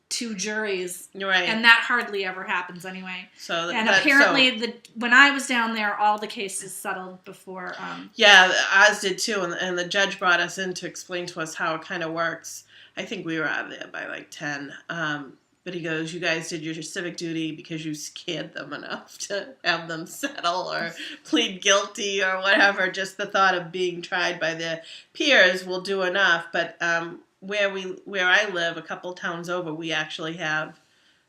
Speaker 1: 2 juries.
Speaker 2: You're right,
Speaker 1: and that hardly ever happens anyway.
Speaker 2: So
Speaker 1: apparently, when I was down there, all the cases settled before.
Speaker 2: Yeah, ours did too, and the judge brought us in to explain to us how it kind of works. I think we were out of there by like 10. But he goes, you guys did your civic duty because you scared them enough to have them settle or plead guilty or whatever. Just the thought of being tried by their peers will do enough. But where I live, a couple towns over, we actually have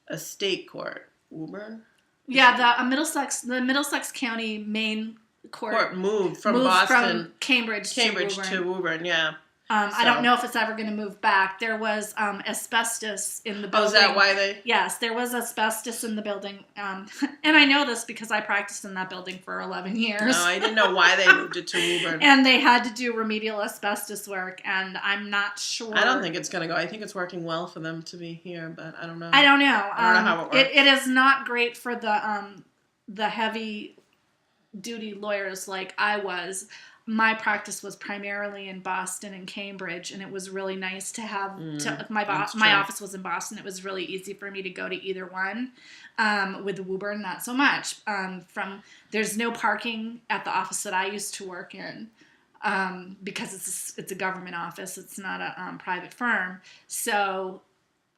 Speaker 2: a state court. Woburn?
Speaker 1: Yeah, the Middlesex County main court
Speaker 2: moved from Boston.
Speaker 1: From Cambridge to
Speaker 2: Woburn, yeah.
Speaker 1: I don't know if it's ever going to move back. There was asbestos in the building.
Speaker 2: Oh, is that why they?
Speaker 1: Yes, there was asbestos in the building. And I know this because I practiced in that building for 11 years.
Speaker 2: No, I didn't know why they moved it to Woburn.
Speaker 1: And they had to do remedial asbestos work, and I'm not sure.
Speaker 2: I don't think it's going to go. I think it's working well for them to be here, but I don't know.
Speaker 1: I don't know.
Speaker 2: I don't know how it works.
Speaker 1: It is not great for the heavy duty lawyers like I was. My practice was primarily in Boston and Cambridge, and it was really nice to have my office was in Boston. It was really easy for me to go to either one. With Woburn, not so much. There's no parking at the office that I used to work in because it's a government office. It's not a private firm. So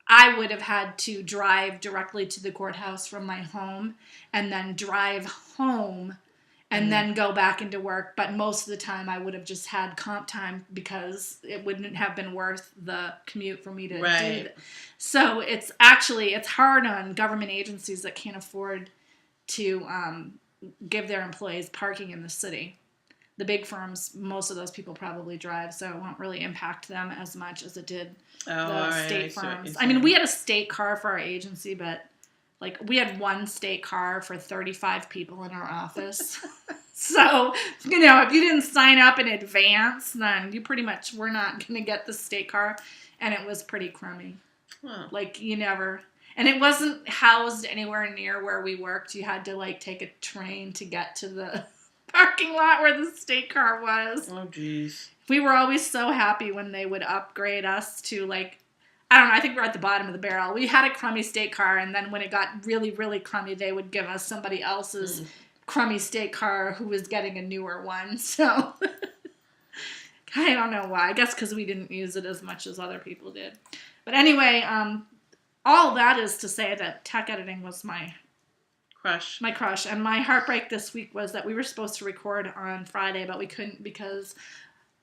Speaker 1: I would have had to drive directly to the courthouse from my home and then drive home and then go back into work. But most of the time I would have just had comp time because it wouldn't have been worth the commute for me to do that. So it's hard on government agencies that can't afford to give their employees parking in the city. The big firms, most of those people probably drive, so it won't really impact them as much as it did the state firms. I mean, we had a state car for our agency, but like we had one state car for 35 people in our office. So, if you didn't sign up in advance, then you pretty much were not going to get the state car, and it was pretty crummy. Huh. Like and it wasn't housed anywhere near where we worked. You had to take a train to get to the parking lot where the state car was.
Speaker 2: Oh, jeez.
Speaker 1: We were always so happy when they would upgrade us to I don't know, I think we're at the bottom of the barrel. We had a crummy state car, and then when it got really, really crummy, they would give us somebody else's crummy state car who was getting a newer one. So I don't know why. I guess because we didn't use it as much as other people did. But anyway, all that is to say that tech editing was my crush. My crush. And my heartbreak this week was that we were supposed to record on Friday, but we couldn't because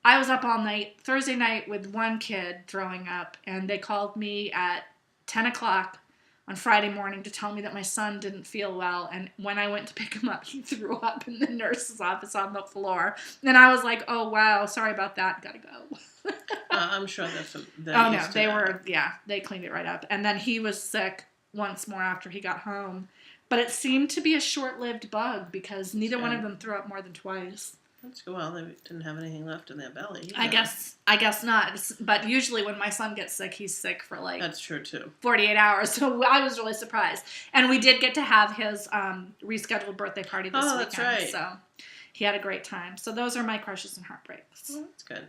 Speaker 1: I was up all night, Thursday night, with one kid throwing up, and they called me at 10 o'clock on Friday morning to tell me that my son didn't feel well, and when I went to pick him up, he threw up in the nurse's office on the floor. And I was like, oh, wow, sorry about that, gotta go.
Speaker 2: I'm sure
Speaker 1: they cleaned it right up. And then he was sick once more after he got home. But it seemed to be a short-lived bug because neither one of them threw up more than twice.
Speaker 2: That's good. Well, they didn't have anything left in their belly.
Speaker 1: I guess not. But usually when my son gets sick, he's sick for
Speaker 2: That's true too.
Speaker 1: 48 hours. So I was really surprised. And we did get to have his rescheduled birthday party this weekend.
Speaker 2: That's right.
Speaker 1: So he had a great time. So those are my crushes and heartbreaks.
Speaker 2: Well, that's good.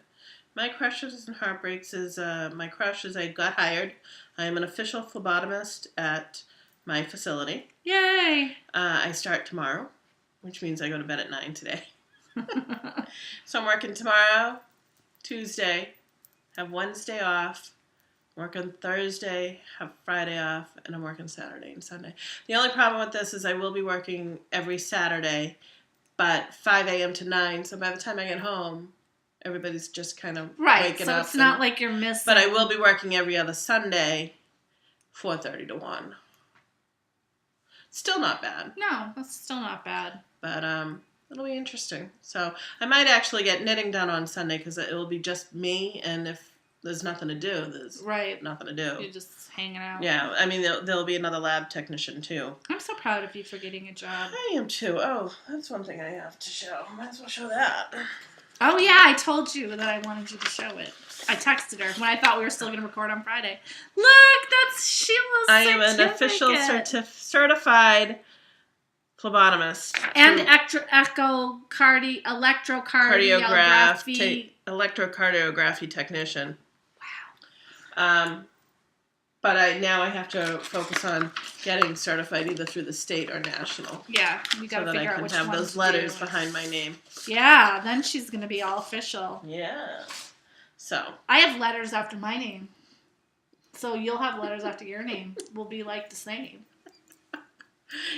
Speaker 2: My crushes and heartbreaks is my crush is I got hired. I am an official phlebotomist at my facility.
Speaker 1: Yay!
Speaker 2: I start tomorrow, which means I go to bed at 9 today. So I'm working tomorrow, Tuesday, have Wednesday off, work on Thursday, have Friday off, and I'm working Saturday and Sunday. The only problem with this is I will be working every Saturday, but 5 a.m. to 9, so by the time I get home, everybody's just kind of waking up.
Speaker 1: So it's not like you're missing.
Speaker 2: But I will be working every other Sunday, 4:30 to 1. Still not bad.
Speaker 1: No, that's still not bad.
Speaker 2: But it'll be interesting. So I might actually get knitting done on Sunday because it will be just me, and if there's nothing to do, there's nothing to do.
Speaker 1: You're just hanging out.
Speaker 2: Yeah, I mean, there'll be another lab technician, too.
Speaker 1: I'm so proud of you for getting a job.
Speaker 2: I am, too. Oh, that's one thing I have to show. Might as well show that.
Speaker 1: Oh, yeah, I told you that I wanted you to show it. I texted her when I thought we were still going to record on Friday. Look, that's Sheila's certificate. I am an official
Speaker 2: certified pheblebotomist.
Speaker 1: And
Speaker 2: electrocardiography technician. Wow. But now I have to focus on getting certified either through the state or national.
Speaker 1: Yeah, you got to figure out which one to do. So that I can have those letters
Speaker 2: behind my name.
Speaker 1: Yeah, then she's going to be all official.
Speaker 2: Yeah. So.
Speaker 1: I have letters after my name. So you'll have letters after your name. We'll be the same.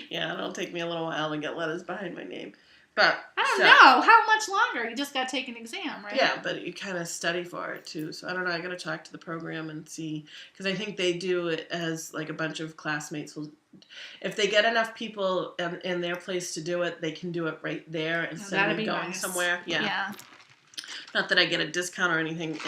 Speaker 2: Yeah, it'll take me a little while to get letters behind my name. But
Speaker 1: I don't know. How much longer? You just got to take an exam, right?
Speaker 2: Yeah, but you kind of study for it, too. So I don't know. I got to talk to the program and see. Because I think they do it as, a bunch of classmates will. If they get enough people in their place to do it, they can do it right there instead of going somewhere. Yeah. Not that I get a discount or anything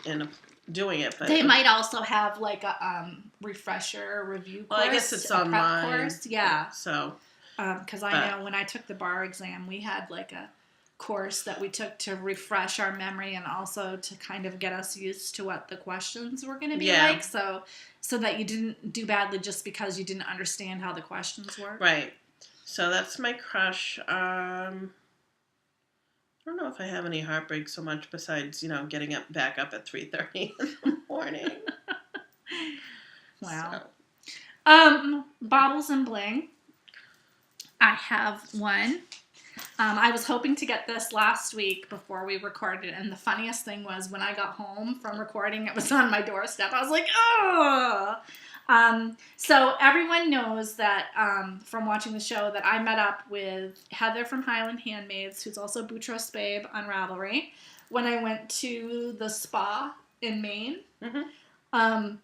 Speaker 2: in doing it, but
Speaker 1: they might also have like a refresher review course.
Speaker 2: Well, I guess it's online.
Speaker 1: Prep course. Yeah.
Speaker 2: So.
Speaker 1: Because I know when I took the bar exam, we had like a course that we took to refresh our memory and also to kind of get us used to what the questions were going to be like. So that you didn't do badly just because you didn't understand how the questions work. Right.
Speaker 2: So that's my crush. I don't know if I have any heartbreak so much besides, getting back up at 3:30 in the morning.
Speaker 1: Wow. So. Baubles and Bling. I have one. I was hoping to get this last week before we recorded, and the funniest thing was when I got home from recording, it was on my doorstep. I was like, oh! So everyone knows that from watching the show that I met up with Heather from Highland Handmade, who's also Boutros Babe on Ravelry, when I went to the spa in Maine. Mm-hmm.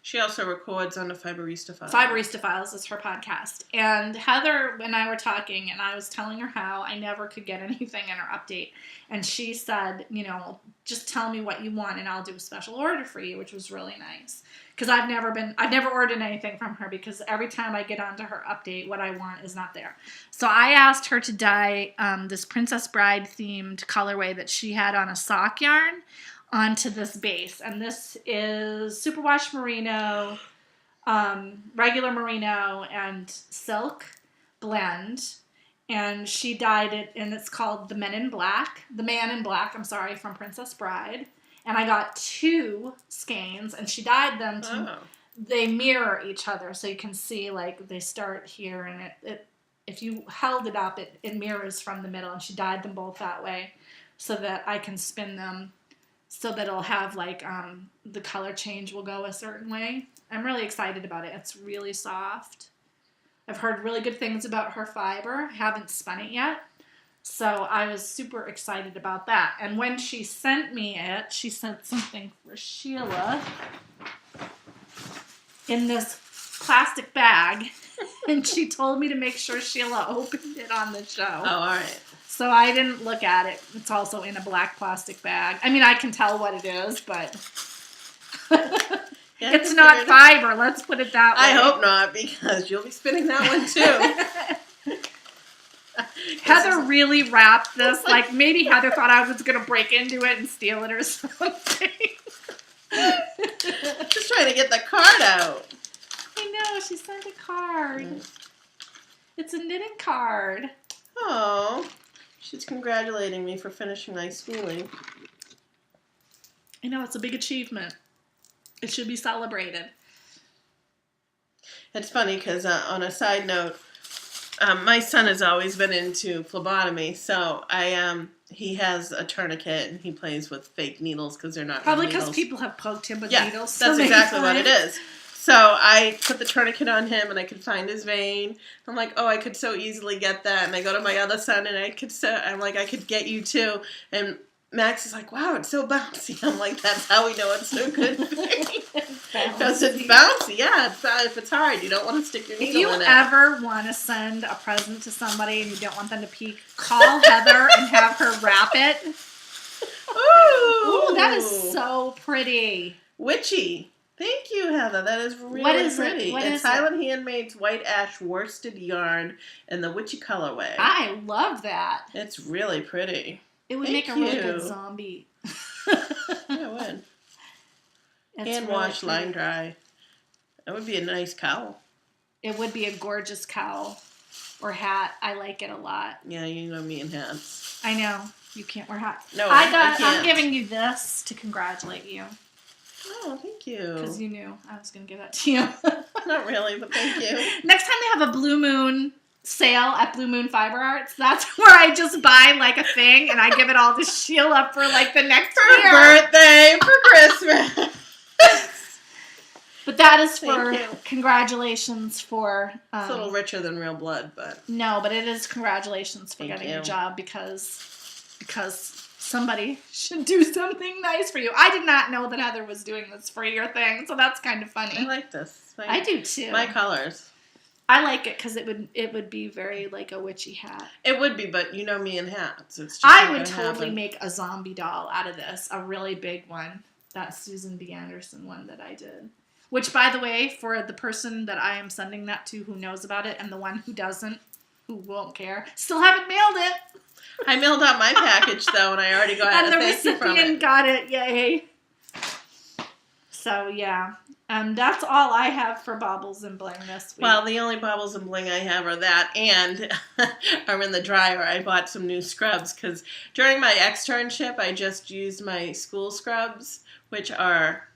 Speaker 2: She also records on the Fiberista Files.
Speaker 1: Fiberista Files is her podcast. And Heather and I were talking, and I was telling her how I never could get anything in her update. And she said, just tell me what you want, and I'll do a special order for you, which was really nice. Because I've never ordered anything from her, because every time I get onto her update, what I want is not there. So I asked her to dye this Princess Bride themed colorway that she had on a sock yarn onto this base, and this is superwash merino, regular merino, and silk blend, and she dyed it, and it's called the Man in Black, from Princess Bride, and I got 2 skeins, and she dyed them they mirror each other, so you can see, like, they start here, and it if you held it up, it mirrors from the middle, and she dyed them both that way, so that I can spin them so that it'll have, like, the color change will go a certain way. I'm really excited about it. It's really soft. I've heard really good things about her fiber. Haven't spun it yet. So I was super excited about that. And when she sent me it, she sent something for Sheila in this plastic bag. And she told me to make sure Sheila opened it on the show.
Speaker 2: Oh, all right.
Speaker 1: So I didn't look at it. It's also in a black plastic bag. I mean, I can tell what it is, but it's not fiber. Let's put it that way.
Speaker 2: I hope not, because you'll be spinning that one too.
Speaker 1: Heather really wrapped this. Like, maybe Heather thought I was going to break into it and steal it or something.
Speaker 2: Just trying to get the card out.
Speaker 1: I know. She sent a card. It's a knitting card.
Speaker 2: Oh. She's congratulating me for finishing my schooling.
Speaker 1: I know, it's a big achievement. It should be celebrated.
Speaker 2: It's funny because on a side note, my son has always been into phlebotomy, so he has a tourniquet and he plays with fake needles because they're not
Speaker 1: probably
Speaker 2: because
Speaker 1: people have poked him with needles.
Speaker 2: That's exactly what it is. So I put the tourniquet on him, and I could find his vein. I'm like, oh, I could so easily get that. And I go to my other son, and I'm like, I could get you too. And Max is like, wow, it's so bouncy. I'm like, that's how we know it's so good. Because it's bouncy. Yeah, if it's hard, you don't want to stick your needle in it.
Speaker 1: If you ever want to send a present to somebody and you don't want them to peek, call Heather and have her wrap it. Ooh, that is so pretty.
Speaker 2: Witchy. Thank you, Heather. That is really pretty. It's Highland Handmade's white ash worsted yarn in the witchy colorway.
Speaker 1: I love that.
Speaker 2: It's really pretty.
Speaker 1: It would make a really good zombie.
Speaker 2: Yeah, it would. Hand wash, line dry. That would be a nice cowl.
Speaker 1: It would be a gorgeous cowl or hat. I like it a lot.
Speaker 2: Yeah, you know me and hats.
Speaker 1: I know. You can't wear hats.
Speaker 2: No, I can't.
Speaker 1: I'm giving you this to congratulate you.
Speaker 2: Oh, thank you.
Speaker 1: Because you knew I was going to give that to you.
Speaker 2: Not really, but thank you.
Speaker 1: Next time they have a Blue Moon sale at Blue Moon Fiber Arts, that's where I just buy like a thing and I give it all to Sheila for like the next year.
Speaker 2: Birthday, for Christmas.
Speaker 1: But that is for congratulations for...
Speaker 2: it's a little richer than real blood, but...
Speaker 1: No, but it is congratulations for getting a job because somebody should do something nice for you. I did not know that Heather was doing this for your thing, so that's kind of funny.
Speaker 2: I like this.
Speaker 1: I do too.
Speaker 2: My colors.
Speaker 1: I like it because it would be very like a witchy hat.
Speaker 2: It would be, but you know me and hats. It's just
Speaker 1: I would totally make a zombie doll out of this, a really big one. That Susan B. Anderson one that I did. Which, by the way, for the person that I am sending that to who knows about it and the one who doesn't, who won't care, still haven't mailed it.
Speaker 2: I mailed out my package, though, and I already got
Speaker 1: and the recipient got it. Yay. So, yeah. That's all I have for Baubles and Bling this week.
Speaker 2: Well, the only Baubles and Bling I have are that and are in the dryer. I bought some new scrubs because during my externship, I just used my school scrubs, which are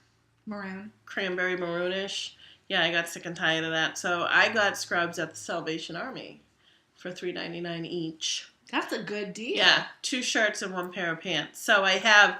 Speaker 1: maroon,
Speaker 2: cranberry maroonish. Yeah, I got sick and tired of that. So I got scrubs at the Salvation Army for $3.99 each.
Speaker 1: That's a good deal.
Speaker 2: Yeah, 2 shirts and 1 pair of pants. So I have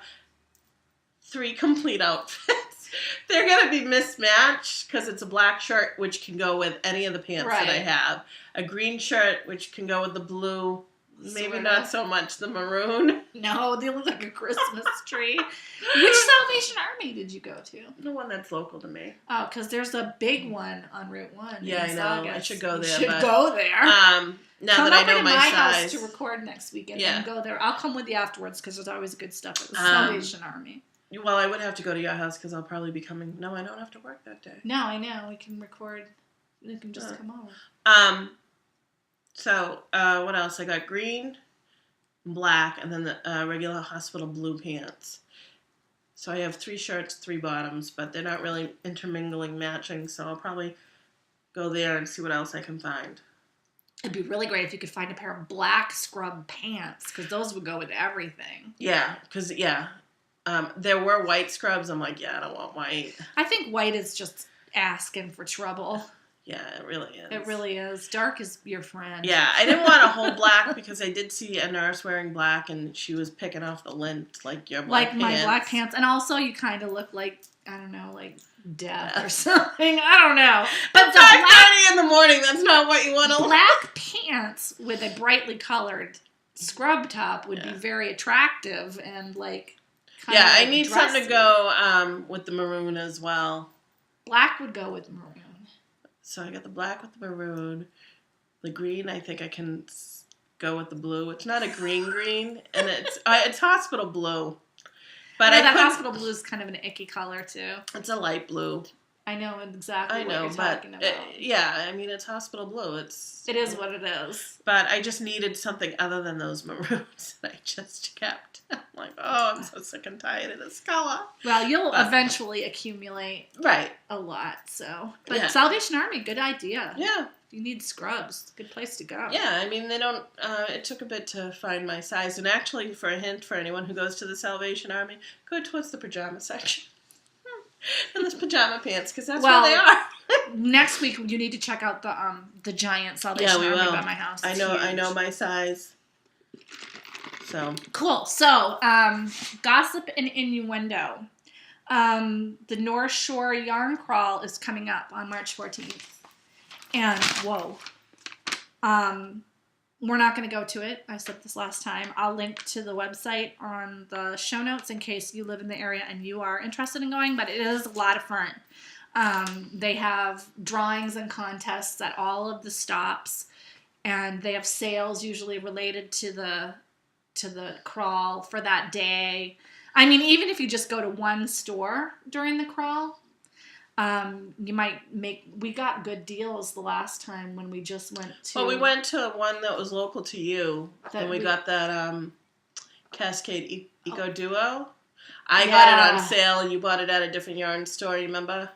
Speaker 2: 3 complete outfits. They're going to be mismatched because it's a black shirt, which can go with any of the pants that I have. A green shirt, which can go with the blue. Maybe not so much the maroon.
Speaker 1: No, they look like a Christmas tree. Which Salvation Army did you go to?
Speaker 2: The one that's local to me.
Speaker 1: Oh, because there's a big one on Route 1.
Speaker 2: Yeah, I know. I should go there.
Speaker 1: Go there.
Speaker 2: Now
Speaker 1: come
Speaker 2: that I know
Speaker 1: to
Speaker 2: my
Speaker 1: house
Speaker 2: size.
Speaker 1: To record next weekend and go there. I'll come with you afterwards because there's always good stuff at the Salvation Army.
Speaker 2: Well, I would have to go to your house because I'll probably be coming. No, I don't have to work that day.
Speaker 1: No, I know. We can record. We can just come over.
Speaker 2: So, what else? I got green, black, and then the regular hospital blue pants. So I have 3 shirts, 3 bottoms, but they're not really intermingling, matching, so I'll probably go there and see what else I can find.
Speaker 1: It'd be really great if you could find a pair of black scrub pants, because those would go with everything.
Speaker 2: Yeah, because, there were white scrubs. I'm like, I don't want white.
Speaker 1: I think white is just asking for trouble.
Speaker 2: Yeah, it really is.
Speaker 1: It really is. Dark is your friend.
Speaker 2: Yeah, I didn't want a whole black because I did see a nurse wearing black and she was picking off the lint like your black pants.
Speaker 1: Like my black pants. And also you kind of look like, I don't know, like death or something. I don't know. But
Speaker 2: the 5:30 in the morning, that's not what you want to look.
Speaker 1: Black pants with a brightly colored scrub top would be very attractive and like kind of
Speaker 2: I need something to go with the maroon as well.
Speaker 1: Black would go with maroon.
Speaker 2: So I got the black with the maroon. The green, I think I can go with the blue. It's not a green, and it's hospital blue. But
Speaker 1: hospital blue is kind of an icky color too.
Speaker 2: It's a light blue.
Speaker 1: I know exactly what you're talking about.
Speaker 2: I mean, it's hospital blue. It
Speaker 1: is what it is.
Speaker 2: But I just needed something other than those maroons that I just kept. I'm like, I'm so sick and tired of this color.
Speaker 1: Well, you'll eventually accumulate a lot, so. But Salvation Army, good idea.
Speaker 2: Yeah.
Speaker 1: You need scrubs. Good place to go.
Speaker 2: Yeah, I mean, they don't, it took a bit to find my size. And actually, for a hint for anyone who goes to the Salvation Army, go towards the pajama section. And those pajama pants, because that's where they are.
Speaker 1: Next week, you need to check out the giant Salvation Army by my house.
Speaker 2: I know my size. So
Speaker 1: cool. So, gossip and innuendo. The North Shore Yarn Crawl is coming up on March 14th. And, we're not going to go to it. I said this last time. I'll link to the website on the show notes in case you live in the area and you are interested in going, but it is a lot of fun. They have drawings and contests at all of the stops, and they have sales usually related to the crawl for that day. I mean, even if you just go to one store during the crawl, you might we got good deals the last time when we just went to.
Speaker 2: Well, we went to one that was local to you, and we got that Cascade Eco Duo. I got it on sale, and you bought it at a different yarn store. You remember?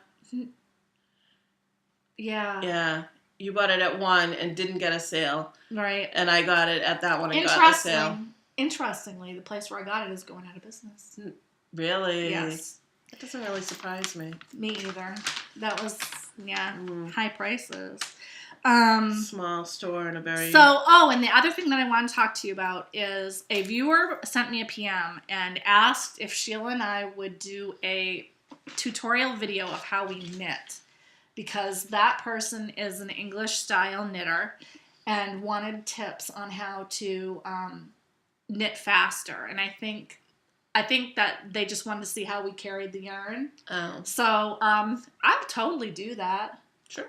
Speaker 1: Yeah.
Speaker 2: Yeah. You bought it at one and didn't get a sale.
Speaker 1: Right.
Speaker 2: And I got it at that one and got a sale.
Speaker 1: Interestingly, the place where I got it is going out of business.
Speaker 2: Really?
Speaker 1: Yes.
Speaker 2: That doesn't really surprise me.
Speaker 1: Me either. That was, high prices.
Speaker 2: Small store and a very...
Speaker 1: and the other thing that I want to talk to you about is a viewer sent me a PM and asked if Sheila and I would do a tutorial video of how we knit. Because that person is an English-style knitter and wanted tips on how to knit faster. And I think that they just wanted to see how we carried the yarn.
Speaker 2: Oh.
Speaker 1: So I'll totally do that.
Speaker 2: Sure.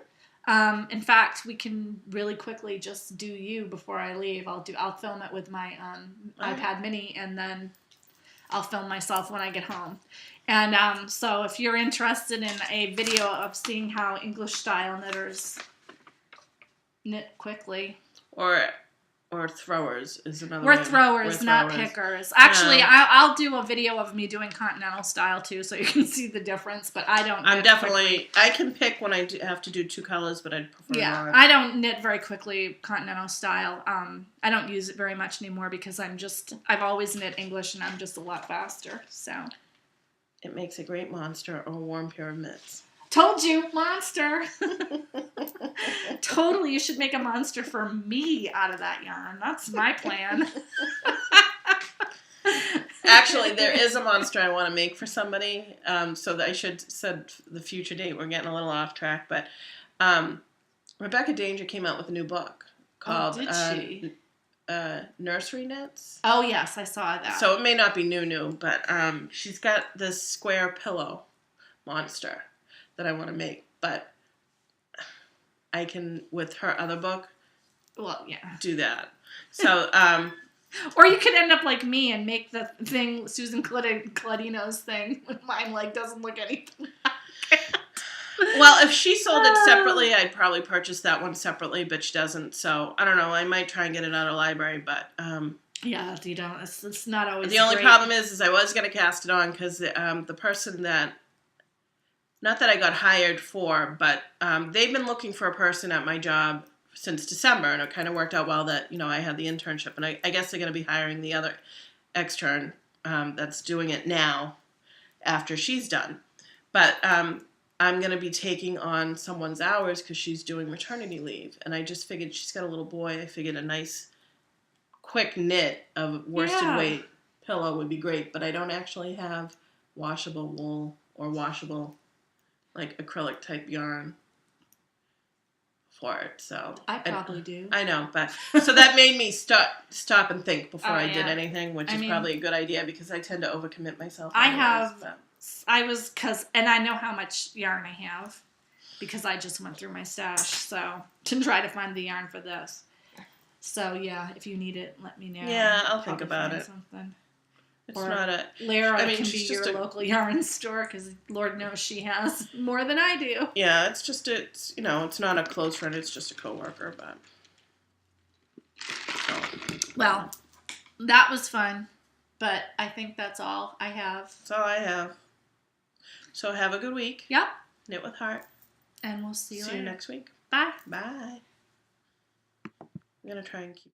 Speaker 1: In fact, we can really quickly just do you before I leave. I'll film it with my iPad mini, and then I'll film myself when I get home. And so if you're interested in a video of seeing how English style knitters knit quickly.
Speaker 2: Or throwers is another
Speaker 1: We're
Speaker 2: way.
Speaker 1: throwers, not pickers. Actually, I'll do a video of me doing continental style too, so you can see the difference. But I don't.
Speaker 2: I'm definitely. I can pick when I have to do 2 colors, but I'd prefer.
Speaker 1: Yeah, I don't knit very quickly continental style. I don't use it very much anymore because I've always knit English, and I'm just a lot faster. So
Speaker 2: it makes a great monster or warm pair of mitts.
Speaker 1: Told you, monster. Totally, you should make a monster for me out of that yarn. That's my plan.
Speaker 2: Actually, there is a monster I want to make for somebody. So that I should said the future date. We're getting a little off track, but Rebecca Danger came out with a new book called Nursery Knits.
Speaker 1: Oh yes, I saw that.
Speaker 2: So it may not be new, but she's got this square pillow monster that I want to make, but I can, with her other book, do that. So,
Speaker 1: or you could end up like me and make the thing, Susan Cladino's thing. Mine doesn't look anything like it.
Speaker 2: Well, if she sold it separately, I'd probably purchase that one separately, but she doesn't. So I don't know. I might try and get it out of the library, but
Speaker 1: yeah, you don't. It's not always.
Speaker 2: The only problem is I was going to cast it on because the person that. Not that I got hired for, but they've been looking for a person at my job since December, and it kind of worked out well that, I had the internship, and I guess they're going to be hiring the other extern that's doing it now after she's done. But I'm going to be taking on someone's hours because she's doing maternity leave, and I just figured she's got a little boy. I figured a nice, quick knit of worsted weight pillow would be great, but I don't actually have washable wool or washable acrylic type yarn for it, so
Speaker 1: I probably do.
Speaker 2: I know, but so that made me stop and think before I did anything, which is probably a good idea because I tend to overcommit myself. And I know how much yarn I have because I just went through my stash, so to try to find the yarn for this. So yeah, if you need it, let me know. Yeah, I'll think about it.
Speaker 1: Something.
Speaker 2: It's not a...
Speaker 1: Lara can be your local yarn store because Lord knows she has more than I do.
Speaker 2: Yeah, it's not a close friend. It's just a coworker, but...
Speaker 1: Well, that was fun, but I think that's all I have.
Speaker 2: That's all I have. So have a good week.
Speaker 1: Yep.
Speaker 2: Knit with heart.
Speaker 1: And we'll see you later.
Speaker 2: See you next week.
Speaker 1: Bye.
Speaker 2: Bye. I'm going to try and keep...